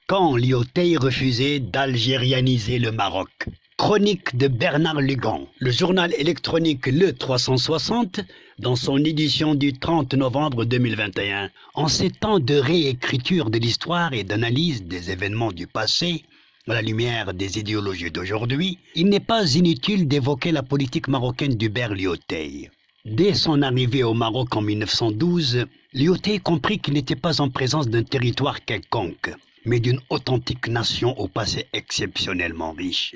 Quand Lyautey refusait d'algérianiser le Maroc. Chronique de Bernard Lugan. Le journal électronique Le 360, dans son édition du 30 novembre 2021. En ces temps de réécriture de l'histoire et d'analyse des événements du passé, à la lumière des idéologies d'aujourd'hui, il n'est pas inutile d'évoquer la politique marocaine d'Hubert Lyautey. Dès son arrivée au Maroc en 1912, Lyautey comprit qu'il n'était pas en présence d'un territoire quelconque, mais d'une authentique nation au passé exceptionnellement riche.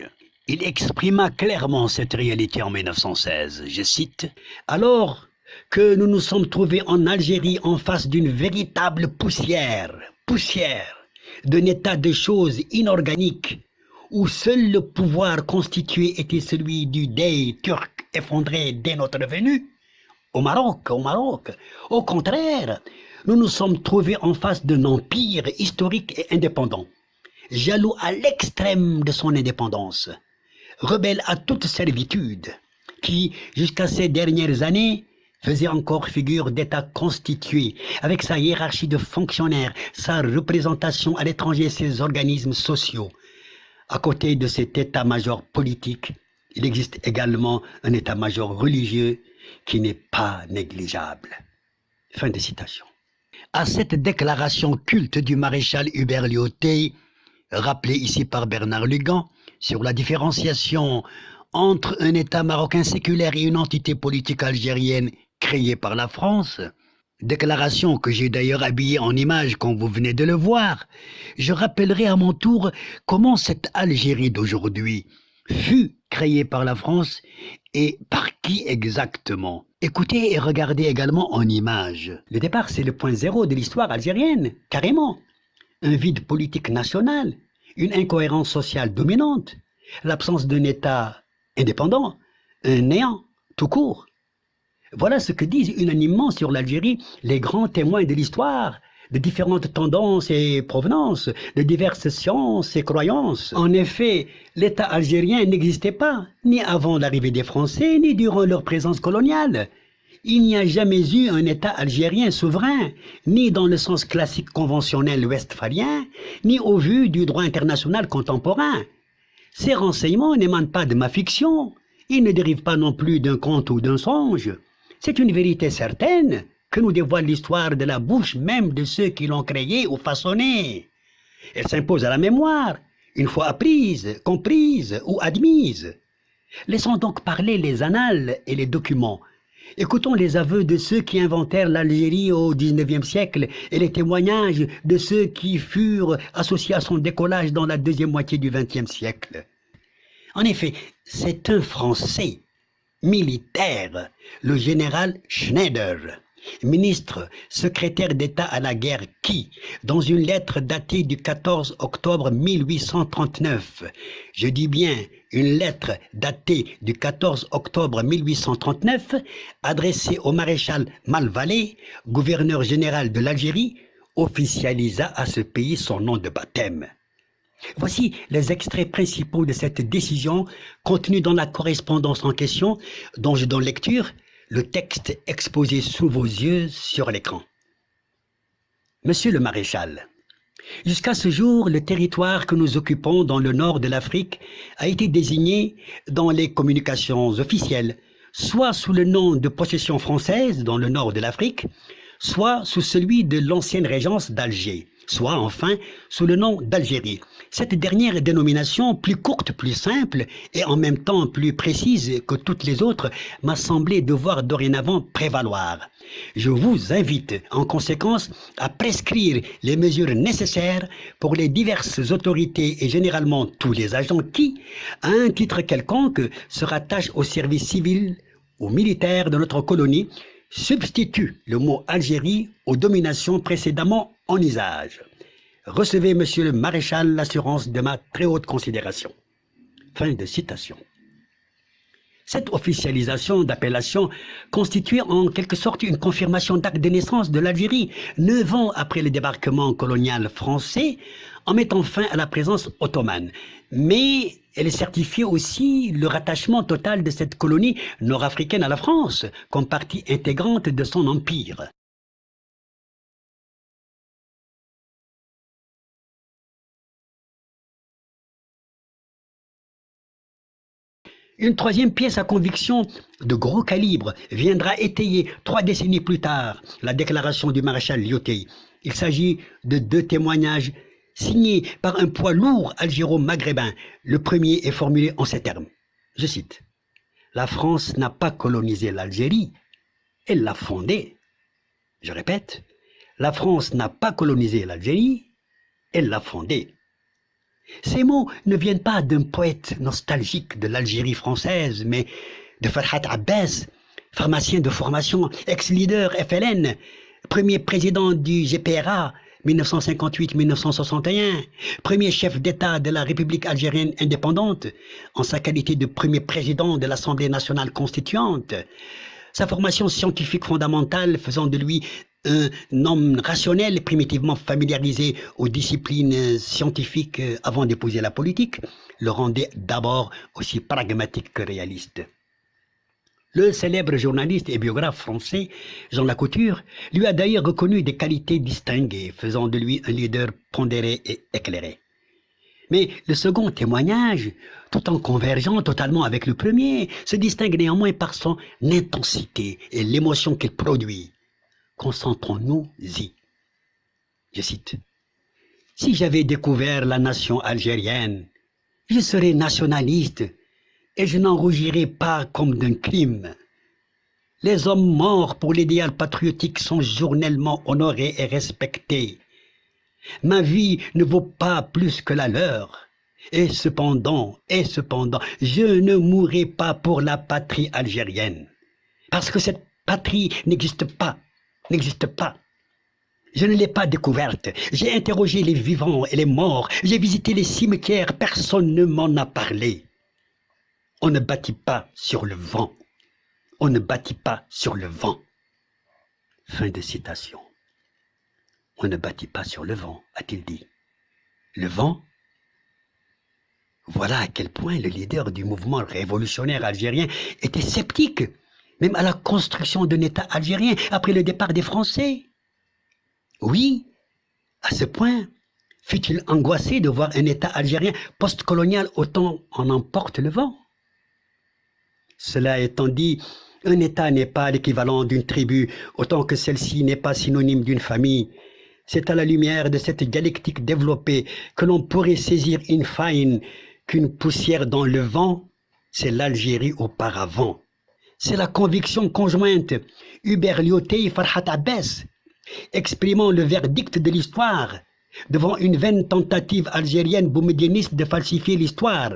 Il exprima clairement cette réalité en 1916, je cite, « Alors que nous nous sommes trouvés en Algérie en face d'une véritable poussière d'un état de choses inorganiques, où seul le pouvoir constitué était celui du Dey turc effondré dès notre venue, au Maroc, au contraire, nous nous sommes trouvés en face d'un empire historique et indépendant, jaloux à l'extrême de son indépendance, rebelle à toute servitude, qui, jusqu'à ces dernières années, faisait encore figure d'État constitué, avec sa hiérarchie de fonctionnaires, sa représentation à l'étranger, ses organismes sociaux. À côté de cet état-major politique, il existe également un état-major religieux qui n'est pas négligeable. » Fin de citation. À cette déclaration culte du maréchal Hubert Lyautey, rappelée ici par Bernard Lugan, sur la différenciation entre un État marocain séculaire et une entité politique algérienne créée par la France, déclaration que j'ai d'ailleurs habillée en image comme vous venez de le voir, je rappellerai à mon tour comment cette Algérie d'aujourd'hui fut créée par la France et par qui exactement. Écoutez et regardez également en image. Le départ, c'est le point zéro de l'histoire algérienne, carrément. Un vide politique national, une incohérence sociale dominante, l'absence d'un État indépendant, un néant tout court. Voilà ce que disent unanimement sur l'Algérie les grands témoins de l'histoire, de différentes tendances et provenances, de diverses sciences et croyances. En effet, l'État algérien n'existait pas, ni avant l'arrivée des Français, ni durant leur présence coloniale. Il n'y a jamais eu un État algérien souverain, ni dans le sens classique conventionnel westphalien, ni au vu du droit international contemporain. Ces renseignements n'émanent pas de ma fiction, ils ne dérivent pas non plus d'un conte ou d'un songe. C'est une vérité certaine que nous dévoile l'histoire de la bouche même de ceux qui l'ont créée ou façonnée. Elle s'impose à la mémoire, une fois apprise, comprise ou admise. Laissons donc parler les annales et les documents. Écoutons les aveux de ceux qui inventèrent l'Algérie au XIXe siècle et les témoignages de ceux qui furent associés à son décollage dans la deuxième moitié du XXe siècle. En effet, c'est un Français militaire, le général Schneider, ministre, secrétaire d'État à la guerre qui, dans une lettre datée du 14 octobre 1839, je dis bien une lettre datée du 14 octobre 1839, adressée au maréchal Malvalé, gouverneur général de l'Algérie, officialisa à ce pays son nom de baptême. Voici les extraits principaux de cette décision contenus dans la correspondance en question, dont je donne lecture, le texte exposé sous vos yeux sur l'écran. Monsieur le maréchal, jusqu'à ce jour, le territoire que nous occupons dans le nord de l'Afrique a été désigné dans les communications officielles, soit sous le nom de possession française dans le nord de l'Afrique, soit sous celui de l'ancienne régence d'Alger, soit enfin sous le nom d'Algérie. Cette dernière dénomination, plus courte, plus simple et en même temps plus précise que toutes les autres, m'a semblé devoir dorénavant prévaloir. Je vous invite en conséquence à prescrire les mesures nécessaires pour les diverses autorités et généralement tous les agents qui, à un titre quelconque, se rattachent au service civil ou militaire de notre colonie, substitue le mot Algérie aux dominations précédemment en usage. Recevez, monsieur le maréchal, l'assurance de ma très haute considération. Fin de citation. Cette officialisation d'appellation constituait en quelque sorte une confirmation d'acte de naissance de l'Algérie, 9 ans après le débarquement colonial français, en mettant fin à la présence ottomane. Mais elle certifiait aussi le rattachement total de cette colonie nord-africaine à la France, comme partie intégrante de son empire. Une troisième pièce à conviction de gros calibre viendra étayer 3 décennies plus tard la déclaration du maréchal Lyautey. Il s'agit de 2 témoignages signés par un poids lourd algéro-maghrébin. Le premier est formulé en ces termes. Je cite. « La France n'a pas colonisé l'Algérie, elle l'a fondée. » Je répète, la France n'a pas colonisé l'Algérie, elle l'a fondée. Ces mots ne viennent pas d'un poète nostalgique de l'Algérie française, mais de Farhat Abbas, pharmacien de formation, ex-leader FLN, premier président du GPRA 1958-1961, premier chef d'État de la République algérienne indépendante, en sa qualité de premier président de l'Assemblée nationale constituante. Sa formation scientifique fondamentale faisant de lui un homme rationnel, primitivement familiarisé aux disciplines scientifiques avant d'épouser la politique, le rendait d'abord aussi pragmatique que réaliste. Le célèbre journaliste et biographe français Jean Lacouture lui a d'ailleurs reconnu des qualités distinguées, faisant de lui un leader pondéré et éclairé. Mais le second témoignage, tout en convergeant totalement avec le premier, se distingue néanmoins par son intensité et l'émotion qu'il produit. Concentrons-nous-y. Je cite. « Si j'avais découvert la nation algérienne, je serais nationaliste et je n'en rougirais pas comme d'un crime. Les hommes morts pour l'idéal patriotique sont journellement honorés et respectés. Ma vie ne vaut pas plus que la leur. Et cependant, je ne mourrai pas pour la patrie algérienne. Parce que cette patrie n'existe pas. Je ne l'ai pas découverte. J'ai interrogé les vivants et les morts. J'ai visité les cimetières. Personne ne m'en a parlé. On ne bâtit pas sur le vent. On ne bâtit pas sur le vent. » Fin de citation. On ne bâtit pas sur le vent, a-t-il dit. Le vent? Voilà à quel point le leader du mouvement révolutionnaire algérien était sceptique, même à la construction d'un État algérien après le départ des Français. Oui, à ce point, fut-il angoissé de voir un État algérien post-colonial autant en emporte le vent. Cela étant dit, un État n'est pas l'équivalent d'une tribu, autant que celle-ci n'est pas synonyme d'une famille. C'est à la lumière de cette dialectique développée que l'on pourrait saisir in fine qu'une poussière dans le vent, c'est l'Algérie auparavant. C'est la conviction conjointe Hubert Lyautey et Farhat Abbas, exprimant le verdict de l'histoire devant une vaine tentative algérienne boumedieniste de falsifier l'histoire.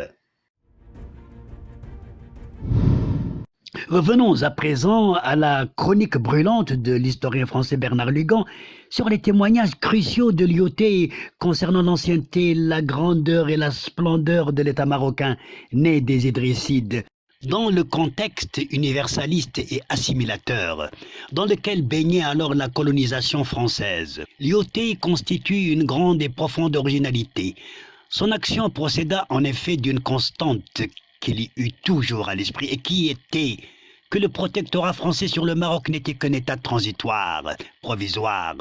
Revenons à présent à la chronique brûlante de l'historien français Bernard Lugan sur les témoignages cruciaux de Lyautey concernant l'ancienneté, la grandeur et la splendeur de l'État marocain né des Idrissides, dans le contexte universaliste et assimilateur dans lequel baignait alors la colonisation française. Lyautey constitue une grande et profonde originalité. Son action procéda en effet d'une constante qu'il y eut toujours à l'esprit et qui était que le protectorat français sur le Maroc n'était qu'un état transitoire, provisoire,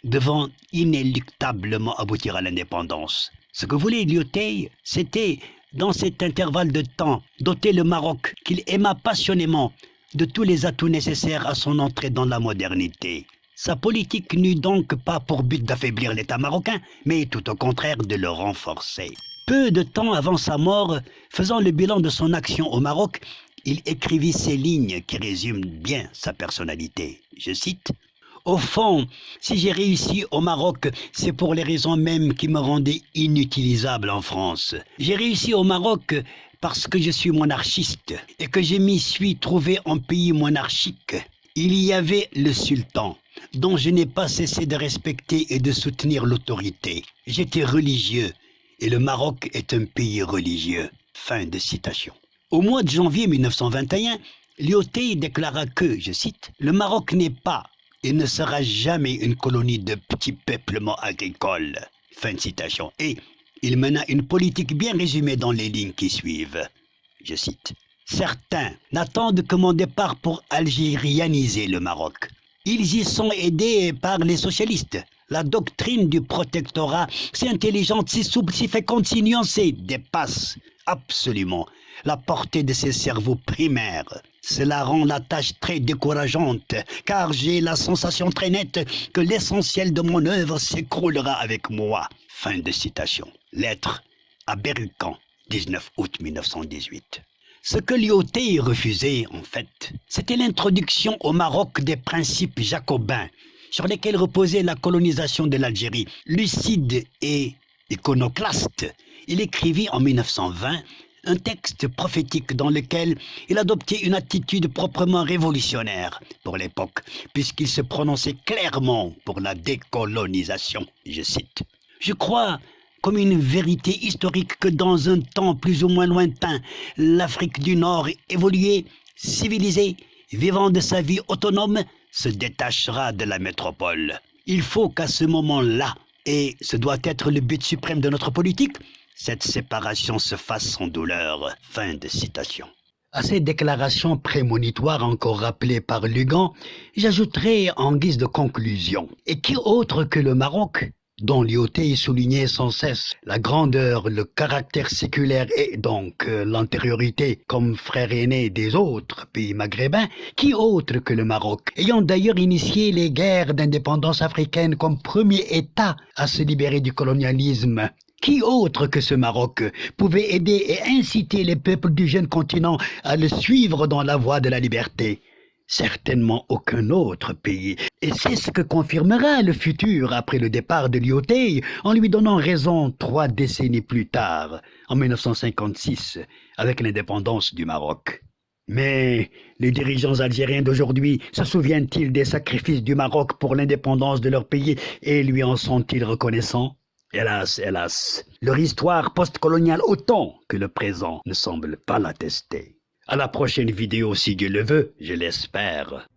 devant inéluctablement aboutir à l'indépendance. Ce que voulait Lyautey, c'était, dans cet intervalle de temps, doter le Maroc, qu'il aima passionnément, de tous les atouts nécessaires à son entrée dans la modernité. Sa politique n'eut donc pas pour but d'affaiblir l'État marocain, mais tout au contraire de le renforcer. Peu de temps avant sa mort, faisant le bilan de son action au Maroc, il écrivit ces lignes qui résument bien sa personnalité. Je cite « Au fond, si j'ai réussi au Maroc, c'est pour les raisons mêmes qui me rendaient inutilisable en France. J'ai réussi au Maroc parce que je suis monarchiste et que je m'y suis trouvé en pays monarchique. Il y avait le sultan, dont je n'ai pas cessé de respecter et de soutenir l'autorité. J'étais religieux, et le Maroc est un pays religieux. » Fin de citation. Au mois de janvier 1921, Lyautey déclara que, je cite, « Le Maroc n'est pas et ne sera jamais une colonie de petits peuplements agricoles. » Fin de citation. Et il mena une politique bien résumée dans les lignes qui suivent. Je cite, « Certains n'attendent que mon départ pour algérianiser le Maroc. Ils y sont aidés par les socialistes. La doctrine du protectorat, si intelligente, si souple, si féconde, si nuancée, dépasse absolument la portée de ces cerveaux primaires. Cela rend la tâche très décourageante, car j'ai la sensation très nette que l'essentiel de mon œuvre s'écroulera avec moi. Fin de citation. Lettre à Berrucan, 19 août 1918. Ce que Lyautey refusait, en fait, c'était l'introduction au Maroc des principes jacobins sur lesquels reposait la colonisation de l'Algérie. Lucide et iconoclaste, il écrivit en 1920 un texte prophétique dans lequel il adoptait une attitude proprement révolutionnaire pour l'époque, puisqu'il se prononçait clairement pour la décolonisation. Je cite. « Je crois comme une vérité historique que dans un temps plus ou moins lointain, l'Afrique du Nord évoluée, civilisée, vivant de sa vie autonome, se détachera de la métropole. Il faut qu'à ce moment-là, et ce doit être le but suprême de notre politique, cette séparation se fasse sans douleur. » Fin de citation. À ces déclarations prémonitoires encore rappelées par Lugan, j'ajouterai en guise de conclusion, et qui autre que le Maroc, dont Lyautey soulignait sans cesse la grandeur, le caractère séculaire et donc l'antériorité comme frère aîné des autres pays maghrébins, qui autre que le Maroc, ayant d'ailleurs initié les guerres d'indépendance africaine comme premier État à se libérer du colonialisme. Qui autre que ce Maroc pouvait aider et inciter les peuples du jeune continent à le suivre dans la voie de la liberté? Certainement aucun autre pays. Et c'est ce que confirmera le futur après le départ de Lyautey, en lui donnant raison 3 décennies plus tard, en 1956, avec l'indépendance du Maroc. Mais les dirigeants algériens d'aujourd'hui se souviennent-ils des sacrifices du Maroc pour l'indépendance de leur pays et lui en sont-ils reconnaissants? Hélas, hélas, leur histoire postcoloniale autant que le présent ne semble pas l'attester. À la prochaine vidéo si Dieu le veut, je l'espère.